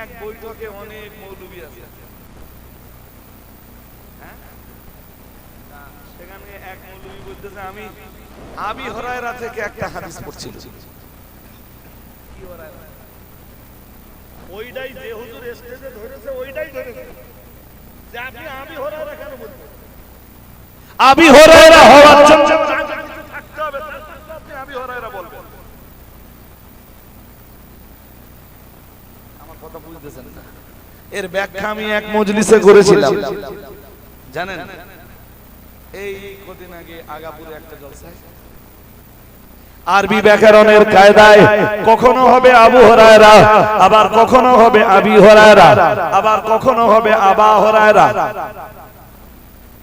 এক বৈঠকে অনেক মৌলবী আছে, হ্যাঁ, সেখানে এক মৌলবী বলতেছে আমি আবি হুরায়রা থেকে একটা হাদিস পড়ছি। কি হুরায়রা? ওইটাই যে হুজুর স্টেজে ধরেছে ওইটাই ধরেছে, যে আপনি আবি হুরায়রা কেন বলছেন? আবি হুরায়রা হওয়ার জন্য কিছু থাকতে হবে, আপনি আবি হুরায়রা বলবেন। আমার কথা বুঝতেছেন না? এর ব্যাখ্যা আমি এক মজলিসে করেছিলাম, জানেন? এই কদিন আগে আগাপুরে একটা জলসায় আরবি ব্যাকরণের কায়দায় কখনো হবে আবু হুরায়রা, আবার কখনো হবে আবি হুরায়রা, আবার কখনো হবে আবা হুরায়রা,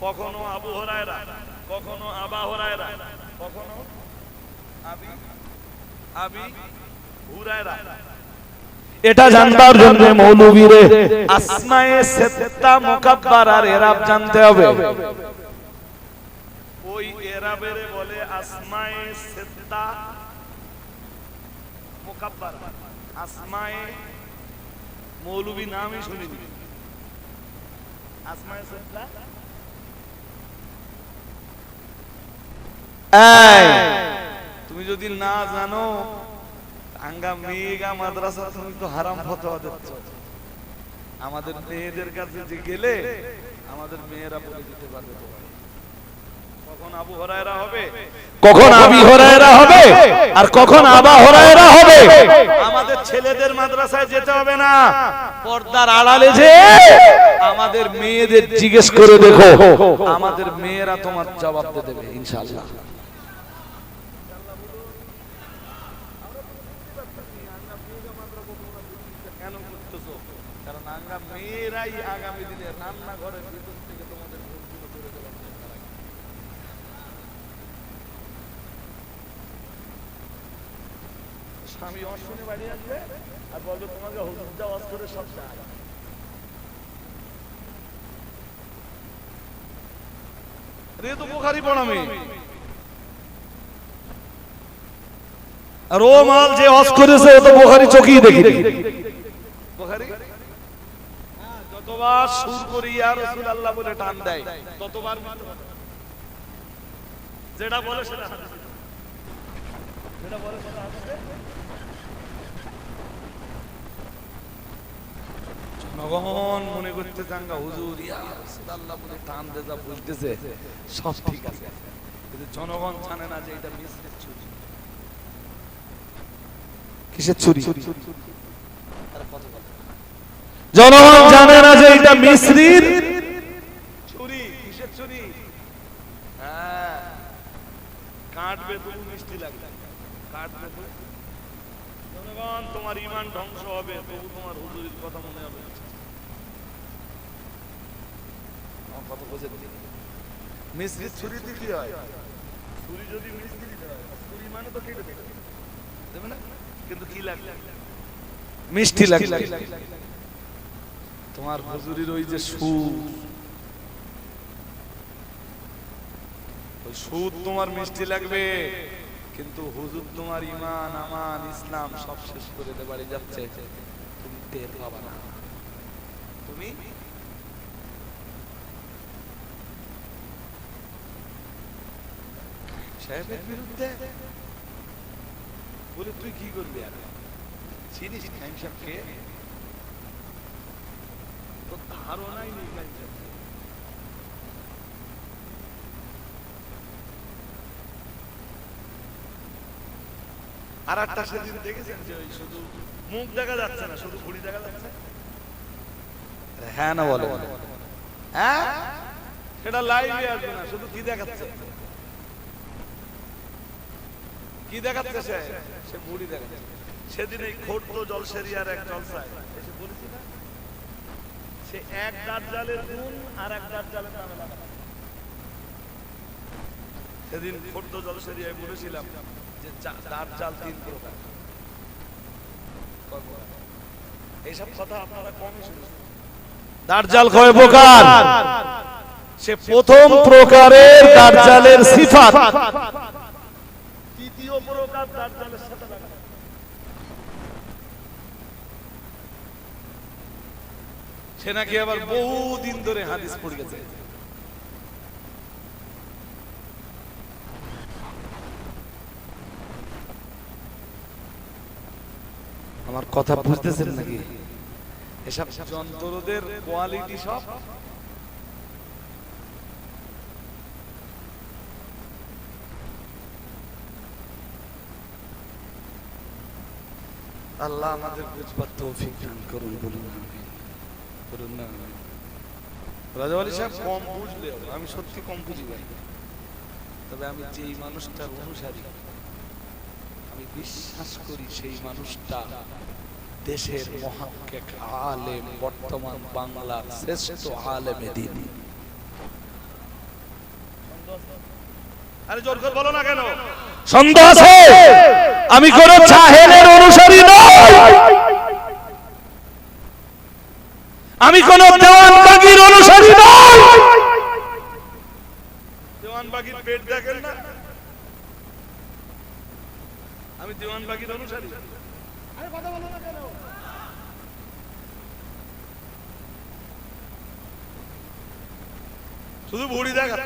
কখনো আবু হুরায়রা, কখনো আবা হুরায়রা, কখনো আবি হুরায়রা। এটা জানবার জন্য মৌলবীরে আসমায়ে সিত্তা মুকাব্বারার ইরাব জানতে হবে। ওই ইরাবের বলে আসমায়ে সিত্তা মুকাব্বার। আসমায়ে মৌলবী নামই শুনিনি, আসমায়ে সিত্তা। এই তুমি যদি না জানো আঙ্গা মেগা মাদ্রাসা, তুমি তো হারাম ফতোয়া দিচ্ছ। আমাদের মেয়েদের কাছে যে গেলে আমাদের মেয়েরা বলে দিতে পারবে কখন আবু হুরায়রা হবে, কখন আবি হুরায়রা হবে, আর কখন আবা হুরায়রা হবে। আমাদের ছেলেদের মাদ্রাসায় যেতে হবে না, পর্দার আড়ালে যে আমাদের মেয়েদের জিজ্ঞেস করে দেখো, আমাদের মেয়েরা তোমার জবাব দেবে ইনশাআল্লাহ। কারণ মেয়েরাই আগামী দিনে রান্নাঘরের ভিতর থেকে তোমাদের ভুলগুলো করে দেওয়ার চেষ্টা রাখবে। স্বামী অশ্বনে বাড়ি আসবে আর বলবে তোমাকে হুজুরটা ওয়াজ করে সব চায়। রে তো বুখারী পড়ামি, আর ও মাল যে ওয়াজ করেছে ও তো বুখারী চোখেই দেখিনি। বুখারী যতবার সুর করি ইয়া রাসূলুল্লাহ বলে টান দেয় ততবার যেটা বলে সেটা হাদিস, যেটা বলে সেটা হাদিস। জনগণ মনে করতে চাঙ্গা হুজুর ইয়া রাসূলুল্লাহ বলে টান দে যা বলতেছে সব ঠিক আছে, কিন্তু জনগণ জানে না যে এটা মিসরির ছুরি। কিসের ছুরি? জনগণ জানে না যে এটা মিসরির ছুরি। কিসের ছুরি? হ্যাঁ, কাটবে তো মিষ্টি লাগবে, কাটবে তো। জনগণ তোমার ঈমান ধ্বংস হবে, তবু তোমার হুজুরের কথা মনে হবে। আমার কথা বুঝে মিসরির ছুরিতে কি হয়? ছুরি যদি মিসরির হয়, ছুরি মানে তো কেটে দেবে না, কিন্তু কি লাগবে? মিষ্টি লাগবে। তোমার হুজুরির ওই যে সুর, ওই সুর তোমার মিষ্টি লাগবে, কিন্তু হুজুর তোমার ঈমান আমান ইসলাম সব শেষ করে দে বাড়ি যাচ্ছে, তুমি টের পাবা না। তুমি সাহেবের বিরুদ্ধে বলে তুই কি করবি? আর চিনিস খাইম সাহেবকে? তো ধারণাই নেই খাইম সাহেবকে। আর একটা সেদিন দেখেছেন যে ওই শুধু মুখ দেখা যাচ্ছে না, শুধু ঘুড়ি দেখা যাচ্ছে। হ্যাঁ না বলে, হ্যাঁ সেটা লাইভে আসবে না, শুধু কি দেখাচ্ছে? কি দেখাচ্ছে? সে মুড়ি দেখাচ্ছে। সেদিন এই খোর্দ জলসেরিয়ার এক জলসায় এসে বলেছি না, সে এক দাজ্জালের গুণ আর এক দাজ্জালের নামে লাগা। সেদিন খোর্দ জলসেরিয়ায় বলেছিলাম যে দাজ্জাল 3 প্রকার। এইসব কথা আপনারা কমই শুনেছেন। দাজ্জাল কয় প্রকার? সে প্রথম প্রকারের দাজ্জালের সিফাত, দ্বিতীয় প্রকার দাজ্জালের সাথে লাগা। সে নাকি আবার বহুদিন ধরে হাদিস পড়ে গেছে। আমার কথা বুঝতেছেন নাকি? এসব যন্ত্রদের কোয়ালিটি সব আল্লাহ আমাদের বুঝবার তৌফিক দান করুন, বলুন আমিন, বলুন না আমিন। রাজা আলী সাহেব কম বুঝলে, আমি সত্যি কম বুঝি ভাই, তবে আমি যেই মানুষটার অনুসারী আমি বিশ্বাস করি সেই মানুষটা দেশের মুহাক্কিক আলেম, বর্তমান বাংলার শ্রেষ্ঠ আলেমে দ্বীন। আরে জোর করে বলো না কেন? সন্দেহ আছে? আমি কোন জাহেলের অনুসারী নই, আমি কোন দেওয়ানবাগীর অনুসারী নই। দেওয়ানবাগীর পেট দেখেন না? আমি দেওয়ানবাগীর অনুসারী। আরে কথা বলো না কেন? শুধু ভুড়ি দেখা।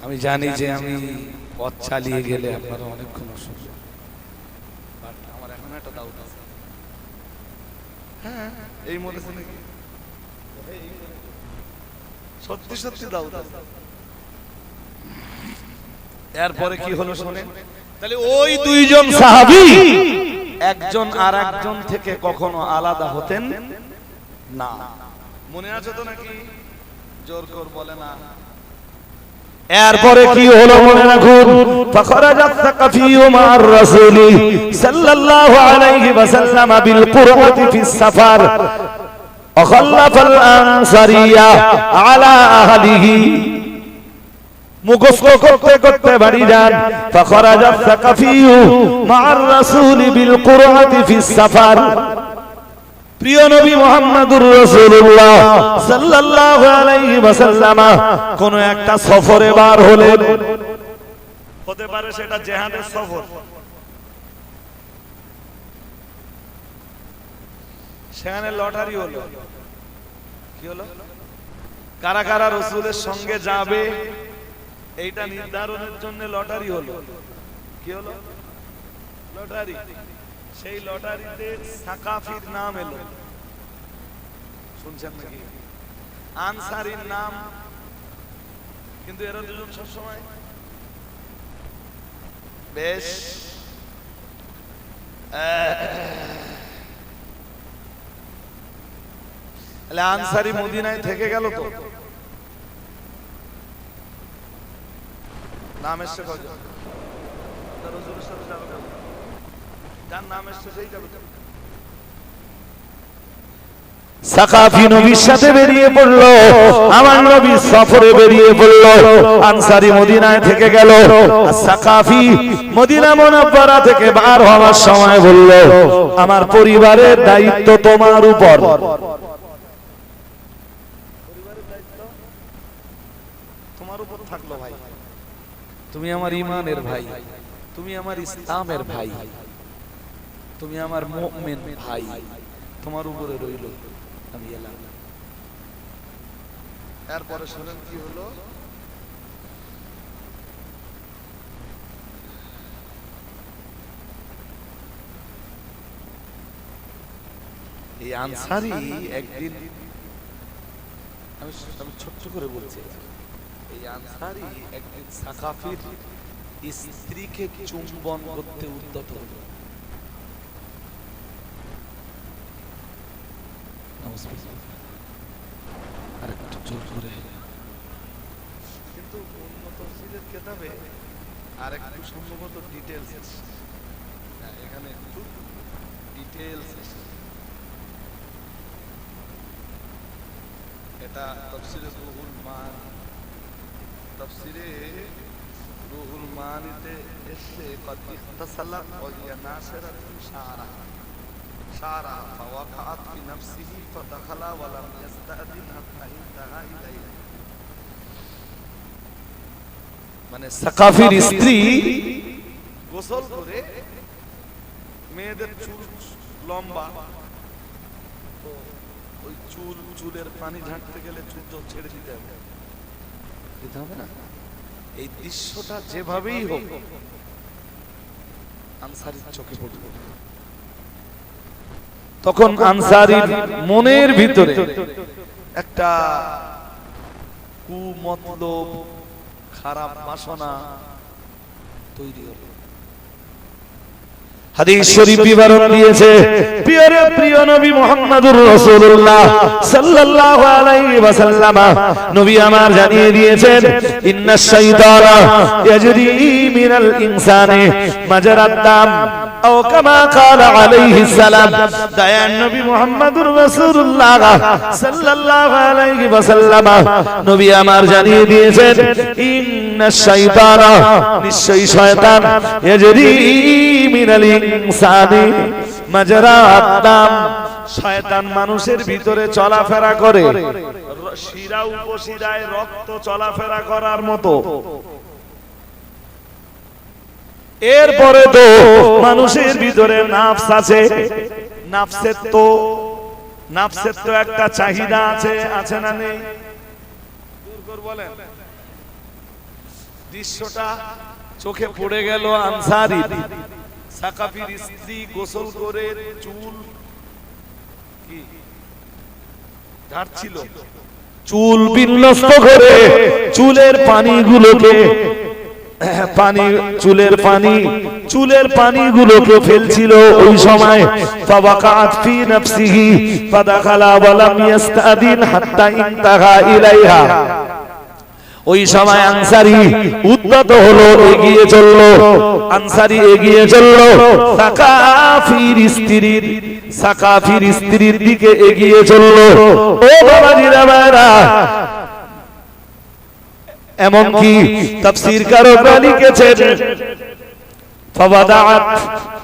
আমি জানি যে আমি পথ চালিয়ে গেলে আপনারা অনেকক্ষণ অসুবিধা, বাট আমার এখন একটা ডাউট আছে। হ্যাঁ, এই মরেছে নাকি? সত্যি সত্যি ডাউট আছে। এরপরে কি হলো শুনেন। তাহলে ওই দুইজন সাহাবী একজন আর একজন থেকে কখনো আলাদা হতেন না। মনে আছে তো নাকি? জোর করে বলে না। এরপরে কি হলো মনে রাখুন। ফাখরাজাত সাকাফিয়্যু মা'আর রাসূলি সাল্লাল্লাহু আলাইহি ওয়াসাল্লাম বিল কুরআতি ফিস সাফার ওয়া খাল্লাফাল আনসারিয়া আলা আহলিহি। মুখস্থ করতে করতে বাড়ি যান। ফাখরাজাত সাকাফিয়্যু মা'আর রাসূলি বিল কুরআতি ফিস সাফার। প্রিয় নবী মুহাম্মদুর রাসূলুল্লাহ সাল্লাল্লাহু আলাইহি ওয়াসাল্লাম কোন একটা সফরে বার হলেন, হতে পারে সেটা জিহাদের সফর, সেখানে লটারি হলো। কি হলো? কারা কারা রাসূলের সঙ্গে যাবে এইটা নির্ধারণের জন্য লটারি হলো। কি হলো? লটারি। সেই লটারিতে সাকাফির নাম এলো, শুনছেন নাকি? আনসারীর নাম, কিন্তু এরা দুজন সবসময় বেশ আনসারী মদিনায় থেকে গেল, তো নাম এসছে কয়জন? রাসূলের সাথে যাবে, যার নাম এসছে সেই যাবে। সাকাফি নবীর সাথে বেরিয়ে পড়ল, আমার নবী সফরে বেরিয়ে পড়ল, আনসারী মদিনায় থেকে গেল। সাকাফি মদিনা মুনাওয়ারা থেকে বার হওয়ার সময় বলল, আমার পরিবারের দায়িত্ব তোমার উপর। পরিবারের দায়িত্ব তোমার উপর থাকলো ভাই, তুমি আমার ঈমানের ভাই, তুমি আমার ইসলামের ভাই, তুমি আমার মুমিন ভাই, তোমার উপরে রইল, আমি এলাম। এরপরে শুনেন কি হলো। এই আনসারী একদিন, আমি ছোট্ট করে বলছি, এই আনসারী একদিন সাকাফির স্ত্রীকে চুম্বন করতে উদ্যত হল। আরেকটু জোর করে, কিন্তু অন্য তাফসীরের কিতাবে আরেকটু সম্ভবত ডিটেইলস আছে, এখানে একটু ডিটেইলস আছে। এটা তাফসীরে রুহুল মান, তাফসীরে রুহুল মানিতে এসে কদ ইখতাসালা ওয়া হিয়া নাসিরাতুন শারা শারা ফাওয়াকাত ফি নাফসিহি ফাদাখালা ওয়া লাম ইয়াস্তাদিন হাত্তা ইনতাহা ইলাইহি। মানে সাকাফির স্ত্রী গোসল করে, মেয়েদের চুল লম্বা, তো ওই চুলের পানি ঝাঁটতে গেলে চুল তো ছেড়ে দিতে হবে না। এই দৃশ্যটা যেভাবেই হোক আনসারীর চোখে পড়ল। তখন আনসারীর মনের ভিতরে একটা কুমতলব, খারাপ বাসনা তৈরি হলো। হাদিস শরীফ বিবরণ দিয়েছে প্রিয় নবী মুহাম্মদুর রাসূলুল্লাহ সাল্লাল্লাহু আলাইহি ওয়াসাল্লাম, নবী আমার জানিয়ে দিয়েছেন, ইন্নাশ শাইতানা ইয়াজরি মিনাল ইনসানি মাজরাদ দাম, আও কামা ক্বালা আলাইহিস সালাম। দয়ান নবী মুহাম্মদুর রাসূলুল্লাহ সাল্লাল্লাহু আলাইহি ওয়াসাল্লাম, নবী আমার জানিয়ে দিয়েছেন, ইন্নাশ শাইতানা, নিশ্চয়ই শয়তান, ইয়াজরি মিনাল ইনসানি মাজরাদ দাম, শয়তান মানুষের ভিতরে চলাফেরা করে শিরা উপশিরায় রক্ত চলাফেরা করার মতো। এরপরে তো মানুষের ভিতরে নাফস আছে, নাফসের তো একটা চাহিদা আছে না নেই? বলেন। দৃশ্যটা চোখে পড়ে গেল আনসারী সাকাফির স্ত্রী গোসল করে চুল কি ঝাড়ছিল, চুল বিন্যস্ত করে চুলের পানিগুলোকে চুলের পানিগুলোকে ফেলছিল। ওই সময় ফাওয়াকাত ফি নাফসিহি ফাদাখালা ওয়া লাম ইস্তাদিন হাত্তা ইনতাহা ইলাইহা। ওই সময় আনসারী উদ্যত হলো, এগিয়ে চলল সাকাফির স্ত্রীর দিকে এগিয়ে চলল। ও বাবাজিরা ভাইরা, এমনকি তাফসীরকাররা লিখেছেন, فوضعت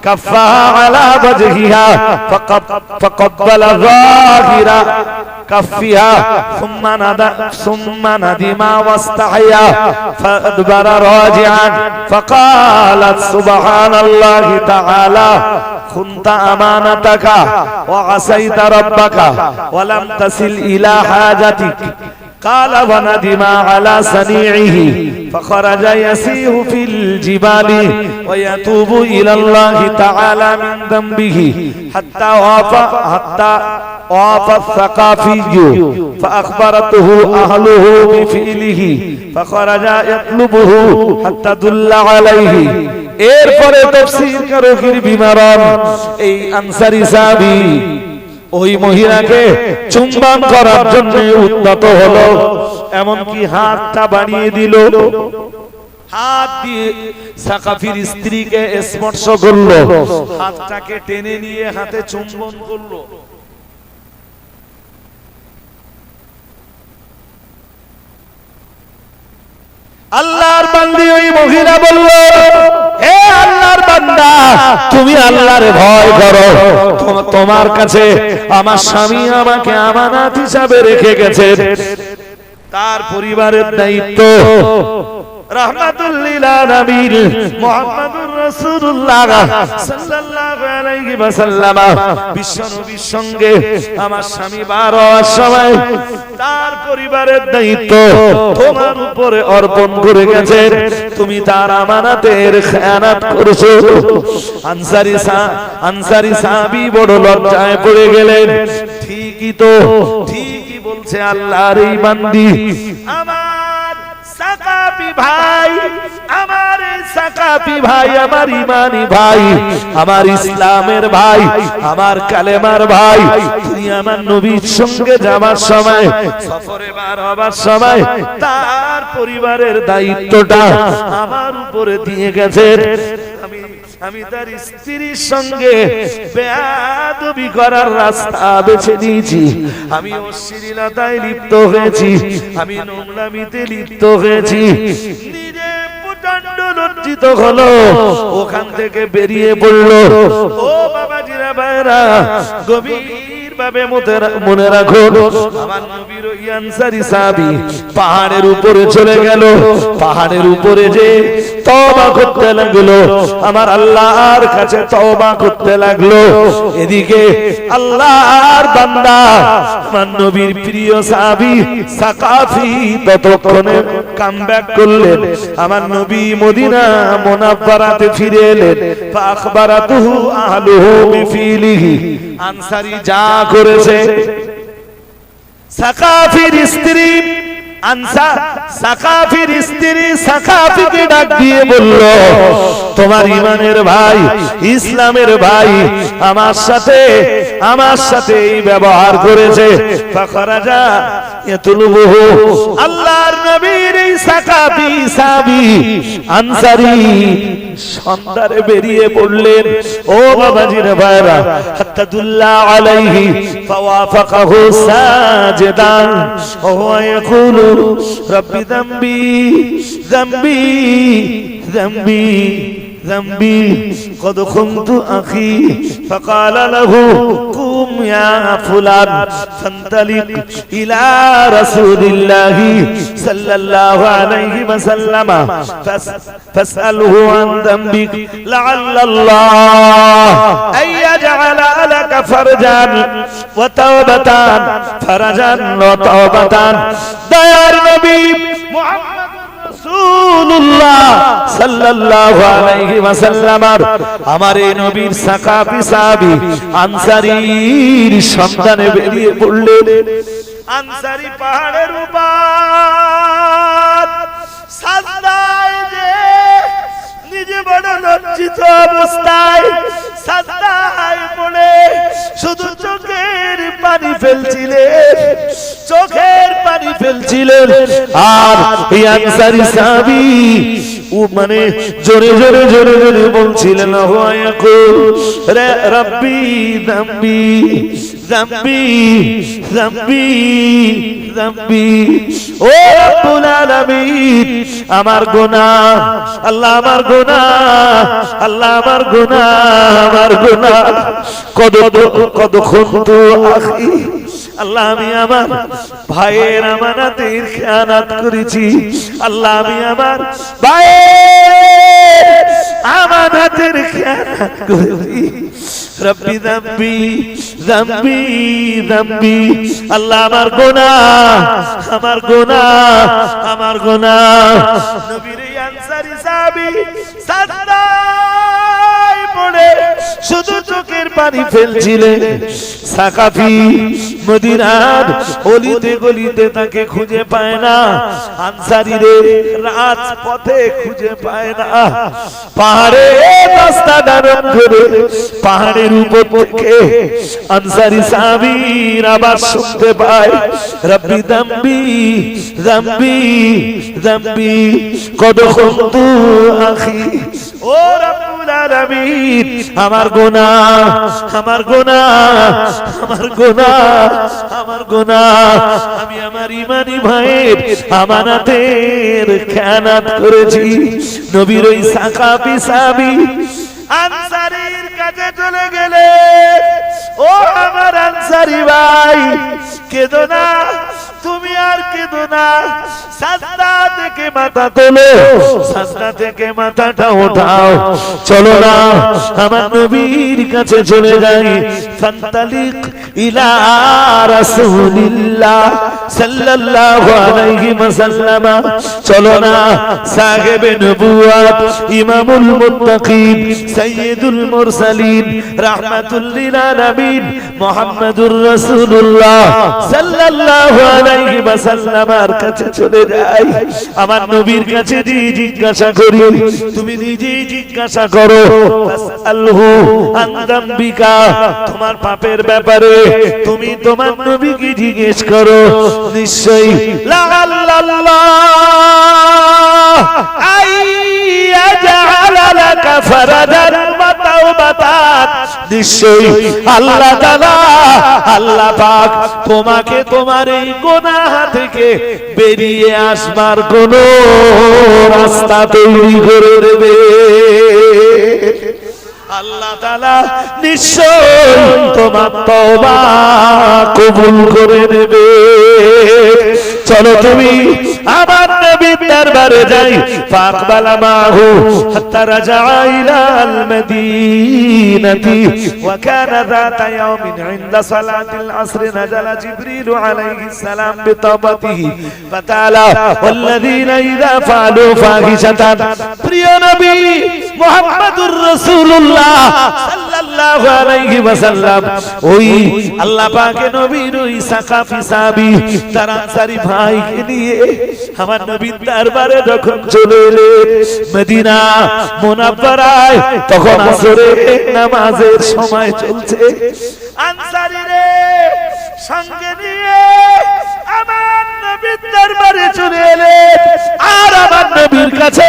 كفها على وجهها فقبل ظاهر كفها ثم ندم واستحيا فأدبر راجعا فقالت سبحان الله تعالى خنت أمانتك وعصيت ربك ولم تصل إلى حاجتك. قال وندم على صنيعه فخرج يسير في الجبال ويتوب إلى الله تعالى من ذنبه حتى وافى الثقافي فأخبرته أهله بفعله فخرج يطلبه حتى دل عليه. এরপরে তাফসীরকারীর বিবরণ, এই আনসারী সাহাবী ওই মহিলাকে চুম্বন করার জন্য উদ্যত হলো, এমনকি হাতটা বাড়িয়ে দিল, হাত দিয়ে সাকাফির স্ত্রীকে স্পর্শ করলো, হাতটাকে টেনে নিয়ে হাতে চুম্বন করলো। আল্লাহর বান্দি ওই মহিলা বলল, হে আল্লাহর বান্দা, তুমি আল্লাহরে ভয় করো, তোমার কাছে আমার স্বামী আমাকে আমানত হিসাবে রেখে গেছে, তার পরিবারের দায়িত্ব রাহমাতুল লিল আলামিন মুহাম্মদুর রাসূলুল্লাহ সাল্লাল্লাহু আলাইহি ওয়াসাল্লাম বিশ্বনবীর সঙ্গে আমার স্বামী বার হওয়ার সময় তার পরিবারের দায়িত্ব তোমার উপরে অর্পণ করে গেছে, তুমি তার আমানতের খেয়ানত করেছো। আনসারী সাহাবী বড় লজ্জায় পড়ে গেলেন। ঠিকই বলছে আল্লাহর এই বান্দি, আমার সাকাফি ভাই, আমার সাকাফি ভাই, আমার ইমানি ভাই, আমার ইসলামের ভাই, আমার কালেমার ভাই, তিনি আমার নবীর সঙ্গে যাবার সময়, সফরে বার হবার সময় তার পরিবারের দায়িত্বটা আমার উপরে দিয়ে গেছেন। আমি তার স্ত্রীর সঙ্গে বেয়াদবি করার রাস্তা বেছে নিয়েছি, আমি অশ্লীলতায় লিপ্ত হয়েছি, আমি নোংরামিতে লিপ্ত হয়েছি। নিজে প্রচন্ড লজ্জিত হলো, ওখান থেকে বেরিয়ে পড়লো। ও বাবাজিরা ভাইরা, গভীর ভাবে মনে রাখো, আমার নবীর ওই আনসারী সাহাবী পাহাড়ের উপরে চলে গেল। পাহাড়ের উপরে যে তওবা করতে লাগলো, আমার আল্লাহর কাছে তওবা করতে লাগলো। এদিকে আল্লাহর বান্দা আমার নবীর প্রিয় সাহাবী সাকাফি ততক্ষণে কামব্যাক করলেন। আমার নবী মদিনা মুনাওয়ারাতে ফিরে এলেন। ফাখবারাতুহু আহলুহু বিফিলিহি, আনসারী যা করেছে। সাকাফির স্ত্রী সাকাফির স্ত্রী সাকাফিকে ডাক দিয়ে বলল, তোমার ঈমানের ভাই, ইসলামের ভাই আমার সাথে এই ব্যবহার করেছে। ফাখরাজা ইয়াতুলুবুহু, আল্লাহর নবীর এই সাকাফি সাহাবী আনসারী সন্ধানে বেরিয়ে পড়লেন। ও বাবাজির ভাইরা, হাত্তাদুল্লাহ আলাইহি ফাওয়াফাকাহু সাজিদান ওয়া হুয়া ইয়াকুলু রব্বি যামবি যামবি যামবি ذنبي قد خنت أخي فقال له قم يا فلان فانطلق إلى رسول الله صلى الله عليه وسلم فاسأله عن ذنبك لعل الله أن يجعل لك فرجا وتوبة دار نبي محمد রাসূলুল্লাহ সাল্লাল্লাহু আলাইহি ওয়াসাল্লাম আমার এই নবীর সাকাফি সাহাবী আনসারীর সন্ধানে বেরিয়ে পড়লেন। আনসারী পাহাড়ের উপর সাজদায় যে নিজে বড় লজ্জিত অবস্থায় সাজদায় পড়ে শুধু চোখের পানি ফেলছিলেন। আর এই আনসারী সাহাবী মানে জোরে বলছিলেন, রব্বি যামবি যামবি যামবি যামবি, ও রব্বুল আলামিন আমার গুনাহ, আল্লাহ আমার গুনাহ, আল্লাহ আমার গুনাহ, কদ খুনতু আখি, আল্লাহ আমি আমার ভাইয়ের আমানতের খেয়ানত করেছি, আল্লাহ আমি আমার ভাইয়ের আমানতের খেয়ানত করেছি। রব্বি যামবি যামবি যামবি, আল্লাহ আমার গুনাহ। নবীর আনসারী সাহাবী সাজদায় পড়ে শুধু চোখের পানি ফেলছিলেন। সাকাফি মদিনার অলিতে গলিতে তাকে খুঁজে পায় না, আনসারীরে রাজপথে খুঁজে পায় না। পাহাড়ে রাস্তা দাঁড়ান করে পাহাড়ের উপর থেকে আনসারী সাহাবীর আবার শুনতে পায়, রব্বি যামবি যামবি যামবি কদ খুনতু আখি, ও রব্বুল আলামিন আমার গুনাহ, আমার গুনাহ, আমি আমার ঈমানি ভাইয়ের আমানতের খেয়ানত করেছি। নবীর ওই সাকাফি সাহাবী আনসারীর কাছে চলে গেলে, ও আমার আনসারী ভাই কেঁদো না, তুমি আর কেঁদো না, সাজদা থেকে মাথা তোলো, সাজদা থেকে মাথাটা ওঠাও, চলো না আমার নবীর কাছে চলে যাই। ফান্তালিক ইলা রাসূলিল্লাহ সাল্লাল্লাহু আলাইহি ওয়াসাল্লাম, চলো না সাহেবে নবুয়ত, ইমামুল মুত্তাকিন, সাইয়্যিদুল মুরসালিন, রাহমাতুল লিল আলামিন মুহাম্মাদুর রাসূলুল্লাহ সাল্লাল্লাহু আলাইহি ওয়াসাল্লামের কাছে চলে যাই। আমার নবীর কাছে জিজ্ঞাসা করি, তুমি নিজেই জিজ্ঞাসা করো, ফাসআলহু আন যামবিকা, তোমার পাপের ব্যাপারে তুমি তোমার নবীকে জিজ্ঞেস করো, নিশ্চয়ই লাআল্লাল্লাহ আইয়াজআলা লাকা ফারাজান ওয়া তাওবাতান, নিশ্চয়ই আল্লাহ তাআলা, আল্লাহ পাক তোমাকে তোমার এই গুনাহ থেকে বেরিয়ে আসবার কোন রাস্তা তৈরি করে দেবে। আল্লাহ তাআলা নিশ্চয় তোমার তওবা কবুল করে নেবে। চলো তুমি আমার নবীর দরবারে যাই। ফাকবালা মাহু হাত্তা রাজা ইলাল মদিনাতি ওয়া কানা যাতা ইয়াউমিন ইনদা সালাতিল আসর নাযালা জিবরিল আলাইহিস সালাম বিতাবাতিহি ফাতালা ওয়াল্লাযীনা ইযা ফাআলু ফাহিশাতান। প্রিয় নবী মুহাম্মদুর রাসূলুল্লাহ সাল্লাল্লাহু আলাইহি ওয়াসাল্লাম ওই আল্লাহ পাকের নবীর ওই সাকাফি সাহাবী তার আনসারী ভাইকে নিয়ে আমার নবীর দরবারে যখন চলে এলেন মদিনা মুনাওয়ারায়, তখন আসরের নামাজের সময় চলছে। আনসারীরে সঙ্গে নিয়ে আমার নবীর দরবারে চলে এলেন। আর আমার নবীর কাছে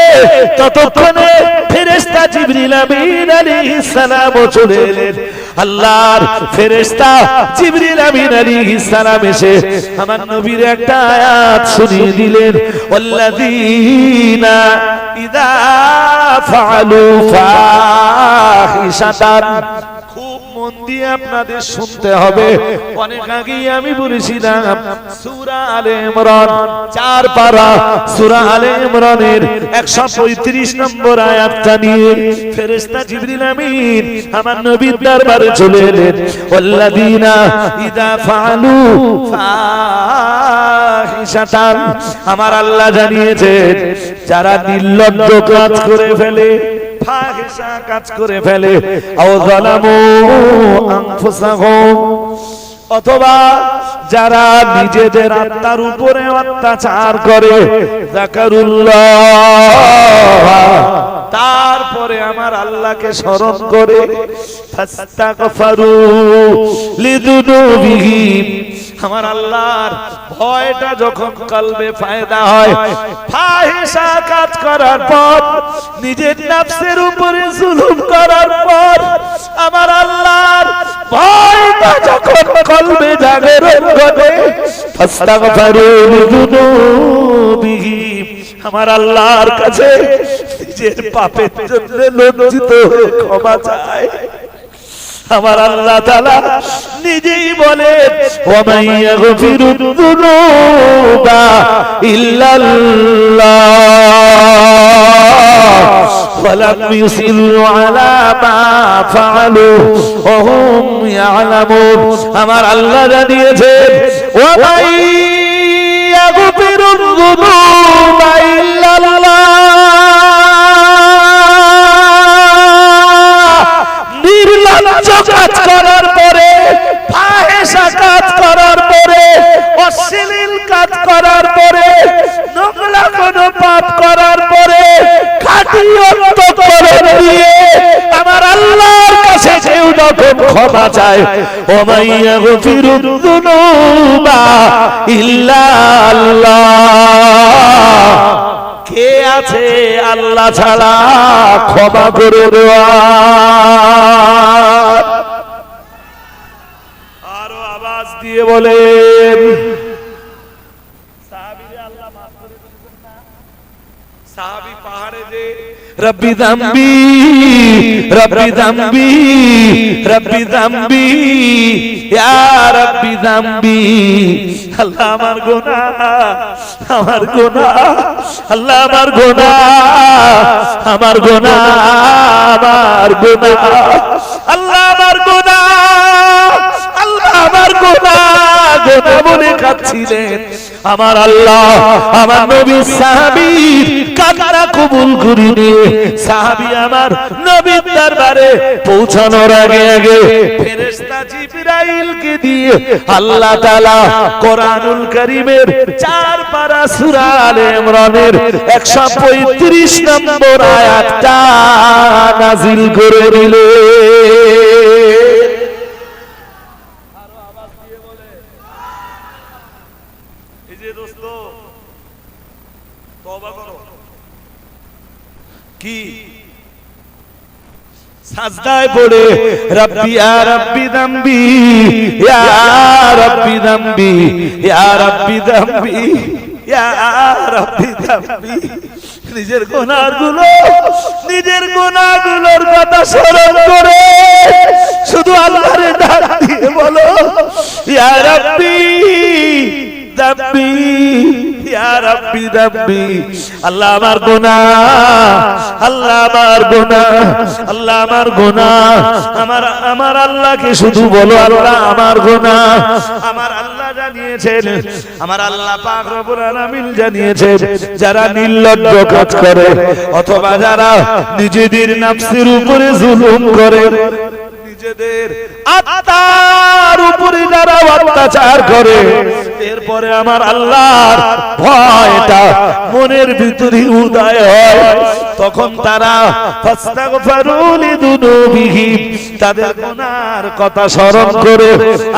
ততক্ষণে ফেরেশতা জিবরিল আমিন আলাইহিস সালামও চলে এলেন। আল্লাহর ফেরেশতা জিবরিল আমিন আলাইহিস সালাম এসে আমার নবীর একটা আয়াত শুনিয়ে দিলেন, ওয়াল্লাযীনা ইযা ফাআলু ফাহিশাতান। খুব মন দিয়ে আপনাদের শুনতে হবে। অনেক আগেই আমি বলেছিলাম সূরা আলে ইমরান 4 পারা সূরা আলে ইমরানের 135 নম্বর আয়াতটা নিয়ে ফেরেশতা জিবরিল আমিন আমার নবীর দরবারে চলে এলেন। ওয়াল্লাযীনা ইযা ফাআলু ফাহিশাতান, আমার আল্লাহ জানিয়েছেন যারা নির্লজ্জ কাজ করে ফেলে, ফাহিশা কাজ করে ফেলে, আও যালামু আনফুসাহুম, অথবা যারা নিজেদের আত্মার উপরে অত্যাচার করে, যাকারুল্লাহ, তারপরে আমার আল্লাহকে স্মরণ করে, ফাস্তাগফারু লিযুনুবিহিম, আমার আল্লাহর ভয়টা যখন কলবে ফায়দা হয়, ফাহিশা কাজ করার পর, নিজের নফসের উপরে জুলুম করার পর, আমার আল্লাহর ভয়টা যখন কলবে জাগরণ করে, ফাস্তাগফারু লিযুনুবিহিম, আমার আল্লাহর কাছে নিজের পাপের জন্য লজ্জিত হয়ে ক্ষমা চায়। আমার আল্লাহ তাআলা নিজেই বলেন, ওয়া মান ইয়াগফিরুদ যুনুবা ইল্লাল্লাহ ওয়া লাম ইউসিরু আলা মা ফাআলু ওয়া হুম ইয়ালামুন। আমার আল্লাহ জানিয়েছেন, ওয়া মান ইয়াগফিরুদ যুনুবা ইল্লাল্লাহ, নির্লজ্জ কাজ করার পরে, ফাহিশা কাজ করার পরে, অশ্লীল কাজ করার পরে, নোংরা কোনো পাপ করার পরে, খাঁটিয়ত করে দিয়ে আমার আল্লাহর কাছে কেউ যখন ক্ষমা চায়, ওয়া মান ইয়াগফিরুদ যুনুবা ইল্লাল্লাহ, কে আছে আল্লাহ ছাড়া ক্ষমা করে দেওয়া। আরো আওয়াজ দিয়ে বলেন, সাহাবীরে আল্লাহ মাফ করে দিয়েছেন না? সাহাবী পাহাড়ে যে রব্বি যামবি রব্বি যামবি রব্বি যামবি ইয়া রব্বি যামবি, আল্লাহ আমার গুনাহ, আমার গুনাহ, আল্লাহ আমার গুনাহ, আমার গুনাহ, আমার গুনাহ, আল্লাহ আমার গুনাহ, আল্লাহ আমার গুনাহ, গুনাহ বলে কাঁদছিলেন। আমার আল্লাহ আমার নবী সাহাবীর কান্না কবুল করে নিয়ে সাহাবী আমার নবীর দরবারে পৌঁছানোর আগে আগে ফেরেশতা জিবরাইলকে দিয়ে আল্লাহ তাআলা কোরআনুল কারীমের 4 পারা সূরা আলে ইমরানের 135 নম্বর আয়াতটা নাযিল করে দিলেন। কি সাজদায় পড়ে রব্বি ইয়া রব্বি যামবি ইয়া রব্বি যামবি ইয়া রব্বি যামবি, ইয়া রাব্বি যাম্বি, নিজের গুনাহগুলোর কথা স্মরণ করে শুধু আল্লাহরে ডাক দিয়ে বলো ইয়া রাব্বি যাম্বি, ইয়া রাব্বি যাম্বি। আল্লাহ আমার গুনাহ, আল্লাহ আমার গুনাহ, আল্লাহ আমার গুনাহ। আমার আল্লাহকে শুধু বলো আল্লাহ আমার গুনাহ। আমার আল্লাহ জানিয়েছেন, আমার আল্লাহ পাক রব্বুল আলামিন জানিয়েছেন, যারা নির্লজ্জ কাজ করে অথবা যারা নিজেদের নফসের উপরে জুলুম করে, নিজেদের আত্মার উপরে যারা অত্যাচার করে, এরপরে আমার আল্লাহর ভয়টা মনের ভিতরে উদয় হয়, তখন তারা ফাস্তাগফিরু লিযুনুবিহিম, তাদের গুনাহর কথা স্মরণ করে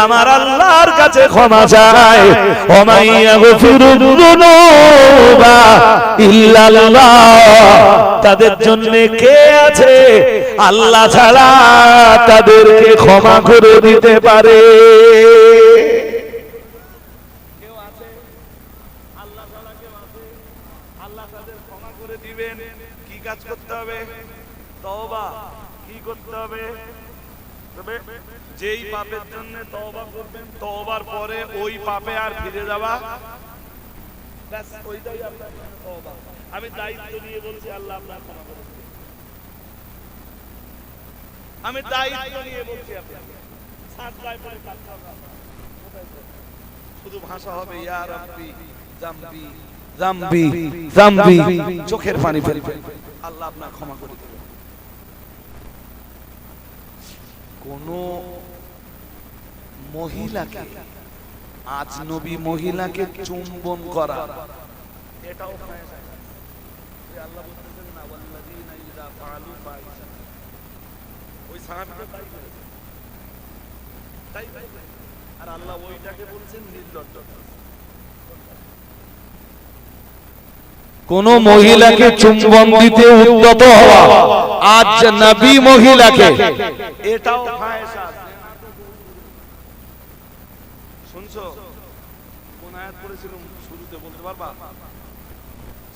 আমার আল্লাহর কাছে ক্ষমা চায়। ওয়া মাইয়াগফিরুয যুনুবা ইল্লাল্লাহ, তাদের জন্য কে আছে আল্লাহ ছাড়া তাদেরকে ক্ষমা করে দিতে পারে? কেউ আছে আল্লাহ ছাড়া? কেউ আছে আল্লাহ তাদের ক্ষমা করে দিবেন? কি কাজ করতে হবে? তওবা। কি করতে হবে? তবে যেই পাপের জন্য তওবা করবেন, তওবার পরে ওই পাপে আর ফিরে যাওয়া, ব্যাস ওইটাই আপনার তওবা। আমি দায়িত্ব নিয়ে বলছি আল্লাহ আপনার ক্ষমা করে দিবেন। আমি দায়িত্ব নিয়ে বলছি আপনাকে, সাজদায় পড়ে কাঁদতে হবে, শুধু ভাষা হবে ইয়া রাব্বি যামবি যামবি যামবি, চোখের পানি ফেলবে, আল্লাহ আপনার ক্ষমা করে দিবেন। কোন মহিলাকে, আজনবী মহিলাকে চুম্বন করা, এটাও আল্লাহ বলতেছেন না ওয়াল্লাযীনা ইযা ফাআলু ফাহিশা, ওই সাহাবীরা তাই আর আল্লাহ ওইটাকে বলছেন নির্লজ্জ। কোন মহিলাকে চুম্বন দিতে উদ্যত হওয়া আজনবী মহিলাকে, এটাও ফাহিশা। শুনছো? কোন আয়াত পড়েছিলাম শুরুতে, বলতে পারবা?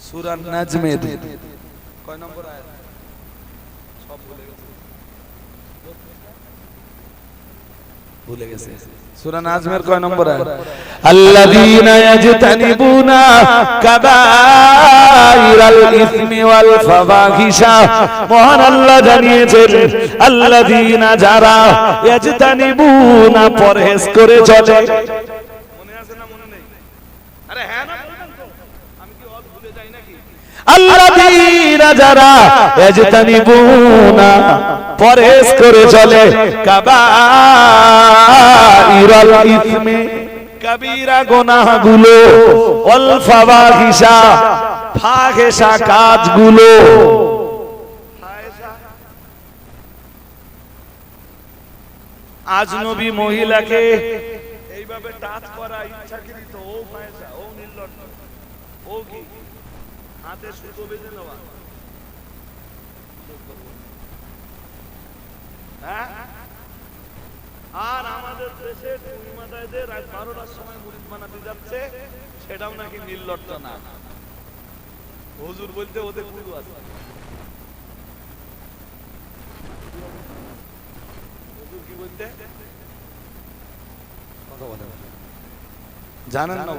সূরা নাজমের কয় নম্বর আয়াত? সব ভুলে গেছে। সূরা নাজমের কয় নম্বর আয়াত? আল্লাযীনা ইয়াজতানিবুনা কাবাইরাল ইসমি ওয়াল ফাওয়াহিশা, মহান আল্লাহ জানিয়েছেন আল্লাযীনা, যারা ইয়াজতানিবুনা পরহেজ করে চলে। মনে আছে না মনে নেই? আরে হ্যাঁ না বলবেন তো, আমি কি ওয়াজ ভুলে যাই নাকি? আল্লাযীনা, যারা ইয়াজতানিবুনা পরহেজ করে চলে, কাবাইরাল ইসমি, কবিরা গুনাহগুলো, ওয়াল ফাওয়াহিশা, ফাহিশা কাজগুলো। আজনবী মহিলাকে এইভাবে টাচ করা ইচ্ছাকৃত, ও ফাহিশা, ও নির্লজ্জ, ও কি হাতে সুতো বেঁধে নেওয়া, হ্যাঁ? আর আমাদের দেশে টুইমাদায়দের রাত 12টার সময় মুরিদ বানাতে যাচ্ছে, সেটাও নাকি নির্লজ্জ না। হুজুর বলতে ওদের কুলু আছে। হুজুর কি বলতে কথা বলেন জানেন না?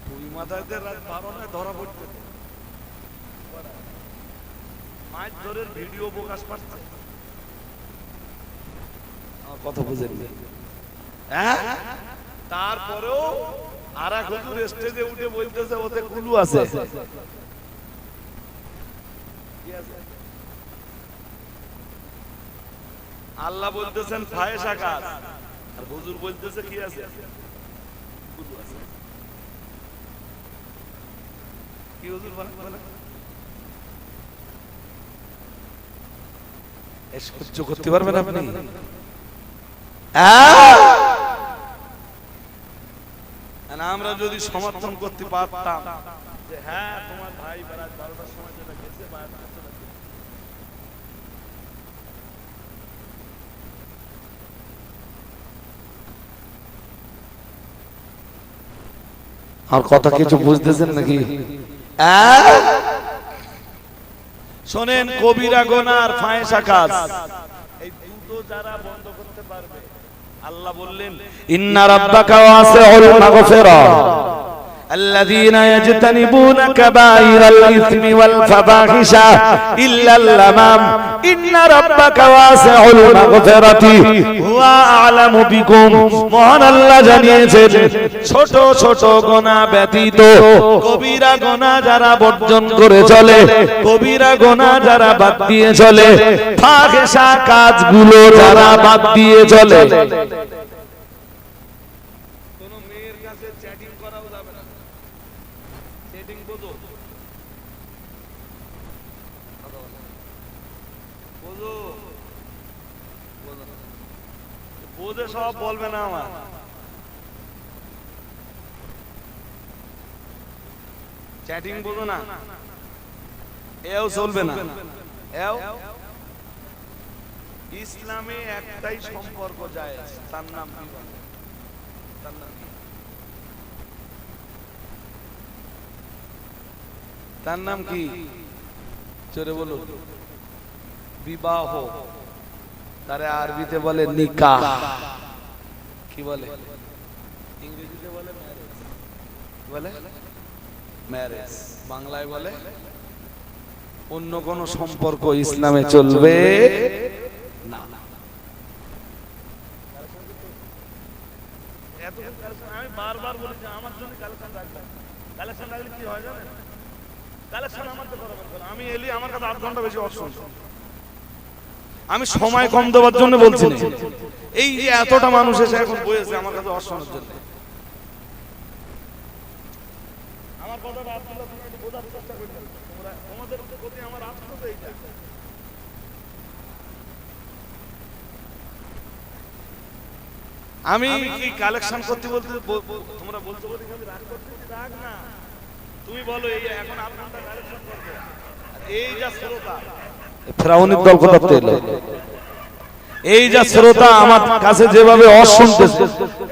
টুইমাদায়দের রাত 12টায় ধরা পড়তে মাছ ধরের ভিডিও প্রকাশ পাচ্ছে, কথা বুঝেন? হ্যাঁ, তারপরেও আর এক হুজুর স্টেজে উঠে বলতেছে ওতে কুলু আছে। আল্লাহ বলতেছেন ফাহিশা কাজ, আর হুজুর বলতেছে কি আছে? কুলু আছে। কি হুজুর বলেন? সহ্য করতে পারবেন আপনি? আমরা যদি সমর্থন করতে পারতাম যে হ্যাঁ তোমার ভাই রাত 12টার সময় যেটা গেছে, আর কথা কিছু বুঝতেছেন নাকি? শোনেন, কবিরা গুনার ফাহিশা কাজ, এই দুটো যারা বন্ধ করতে পারবে, আল্লাহ বললেন ইন্না রাব্বাকা ওয়াসিউল মাগফিরা আল্লাযীনা ইয়াজতানিবুনা কাবাইরাল ইসমি ওয়াল ফাওয়াহিশা ইল্লাল লামাম ইন্না রাব্বাকা ওয়াসিউল মাগফিরাতি হুয়া আ'লামু বিকুম। মহান আল্লাহ জানিয়েছেন ছোট ছোট গুনাহ ব্যতীত কবিরা গুনাহ যারা বর্জন করে চলে, কবিরা গুনাহ যারা বাদ দিয়ে চলে, ফাহিশা কাজগুলো যারা বাদ দিয়ে চলে, কোন মেয়ের কাছে চ্যাটিং করাও যাবে না। চ্যাটিং বোঝো? বোঝো? বোঝে সব বলবে না আমার। চ্যাটিং বোঝো না, এও চলবে না। এও ইসলামে একটাই সম্পর্ক জায়েজ, তার নাম কি বলে? তার নাম কি? তার নাম কি? জোরে বলো। বিবাহ, তারে আরবিতে বলে নিকাহ। কি বলে? ইংরেজিতে বলে ম্যারেজ। বলে ম্যারেজ, বাংলায় বলে অন্য কোন সম্পর্ক ইসলামে চলবে না। আমি বারবার বলি যে আমার জন্য কালেকশন রাখবেন। কালেকশন রাখলে কি হয় জানেন? কালেকশন আমার তো করাবেন। আমি এলি আমার কাছে 8 ঘন্টা বেশি অপশন। আমি সময় কম দেওয়ার জন্য বলছি না। এই যে এতটা মানুষ এসে এখন বসেছে আমার কাছে অপশনের জন্য। আমার কথাটা আপনারা একটু বোঝার চেষ্টা করবেন। তোমরা তোমাদের প্রতি আমার আফসোস এইটা। আমি কি কালেকশন করতে বলতে তোমরা বলতে বলি আমি রাগ করতেছি? রাগ না, তুমি বলো এই এখন আপনারা কালেকশন করবে। এই যা শ্রোতা, ফেরাউনের দল কোথা থেকে এলো? এই যা শ্রোতা আমার কাছে যেভাবে অশুনতেছে,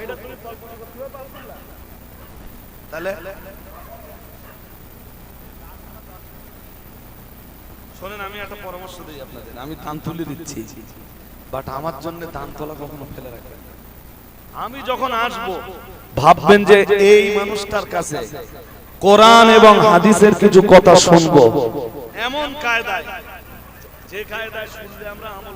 এটা তুমি কল্পনা করতে পারবে না। তাহলে শোনেন, আমি একটা পরামর্শ দিই আপনাদের। আমি দান তুলে দিচ্ছি, বাট আমার জন্য দান তোলা কখনো ফেলে রাখবেন না। আমি যখন আসবো ভাববেন যে এই মানুষটার কাছে কোরআন এবং হাদিসের কিছু কথা শুনবো। এমন কায়দায়, যে কায়দায় শুনলে আমরা আমল